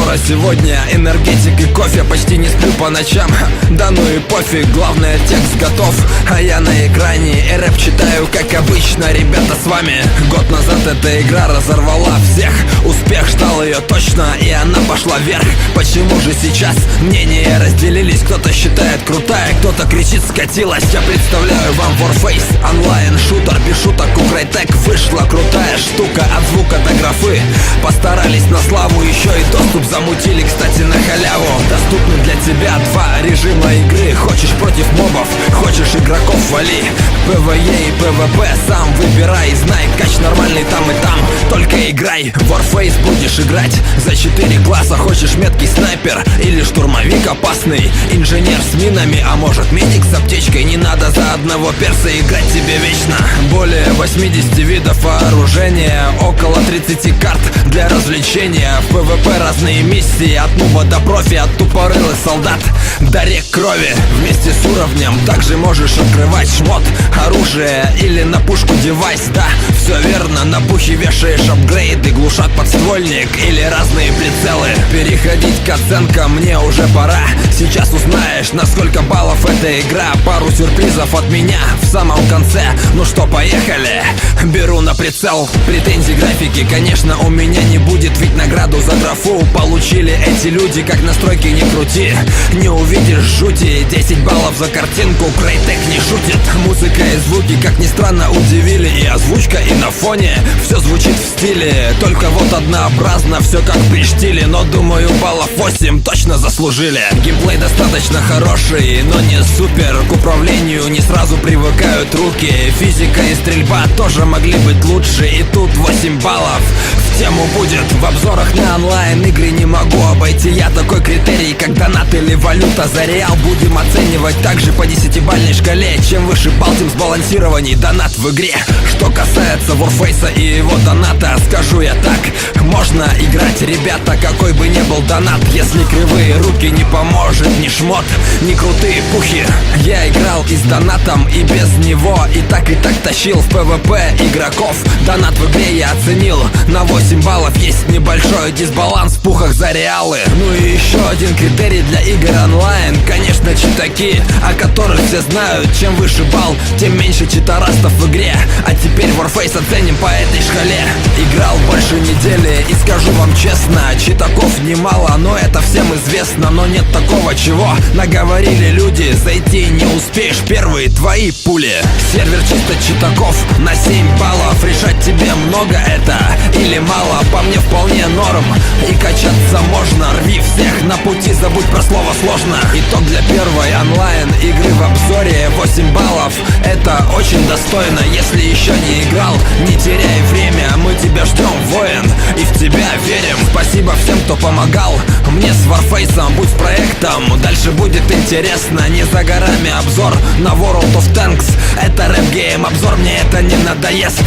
обзора сегодня энергетик и кофе. Почти не сплю по ночам, да ну и пофиг, главное текст готов. А я на экране и рэп читаю, как обычно. Ребята, с вами год назад эта игра разорвала всех. Успех ждал ее точно, и она пошла вверх. Почему же сейчас мнения разделились? Кто-то считает крутая, кто-то кричит скатилась. Я представляю вам Warface, онлайн-шутер. Без шуток у Crytek вышла крутая штука. От звука до графы постарались на славу. Еще и доступ замутили, кстати, на халяву. Доступны для тебя два режима игры. Хочешь против мобов, хочешь игроков, вали. PvE и PvP сам выбирай. Знай, кач нормальный там и там, только играй. Warface будешь играть за 4 класса. Хочешь меткий снайпер или штурмовик опасный, инженер с минами, а может медик с аптечкой. Не надо за одного перса играть тебе вечно. Более 80 видов вооружения, около 30 карт для развлечения. В PvP разные миссии, от нуба до профи, от тупорылых солдат до рек крови. Вместе с уровнем также можешь открывать шмот, оружие или на пушку девайс. Да, все верно, на пухе вешаешь апгрейды, глушак, подствольник или разные прицелы. Переходить к оценкам мне уже пора. Сейчас узнаешь, на сколько баллов эта игра. Пару сюрпризов от меня в самом конце. Ну что, поехали? Беру на прицел. Претензий графики, конечно, у меня не будет, ведь награду за графу получили эти люди. Как настройки не крути, не увидишь жути. 10 баллов за картинку, Crytek не шутит. Музыка и звуки, как ни странно, удивили. И озвучка, и на фоне все звучит в стиле. Только вот однообразно, все как при штиле. Но думаю, баллов 8 точно заслужили. Геймплей достаточно хороший, но не супер. К управлению не сразу привыкают руки. Физика и стрельба тоже могли быть лучше. И тут 8 баллов в тему будет. В обзорах на онлайн игры не могу обойти я такой критерий, как донат или валюта. За реал будем оценивать также по 10-бальной шкале. Чем выше балл, тем сбалансированней донат в игре. Что касается Warface и его доната, скажу я так: можно играть, ребята, какой бы ни был донат. Если кривые руки не поможет ни шмот, ни крутые пухи. Я играл и с донатом, и без него, и так тащил в PvP игроков. Донат в игре я оценил на 8 баллов. Есть небольшой дисбаланс в пухах за реалы. Ну и еще один критерий для игр онлайн, конечно, читаки, о которых все знают. Чем выше балл, тем меньше читорастов в игре. А теперь Warface оценим по этой шкале. Играл больше недели и скажу вам честно, читаков немало, но это всем известно. Но нет такого, чего наговорили люди. Зайти не успеешь, первые твои пули. Сервер чисто читаков на 7 баллов. Решать тебе, много это или мало. По мне вполне норм, и качаться можно. Рви всех на пути, забудь про слово сложно. Итог для первой онлайн игры в обзоре 8 баллов. Это очень достойно. Если еще не играл, не теряй время. Мы тебя ждем, воин, и в тебя верим. Спасибо всем, кто помогал мне с Warface'ом. Будь проектом, дальше будет интересно. Не за горами обзор на World of Tanks. Это рэп-гейм обзор, мне это не надоест.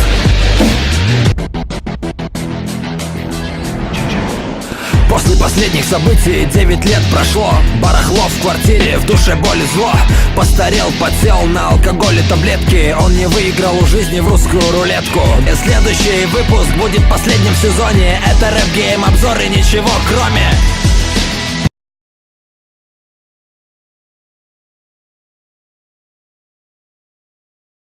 После последних событий 9 лет прошло. Барахло в квартире, в душе боль и зло. Постарел, подсел на алкоголь и таблетки. Он не выиграл у жизни в русскую рулетку. И следующий выпуск будет последним в сезоне. Это рэп-гейм обзор и ничего кроме.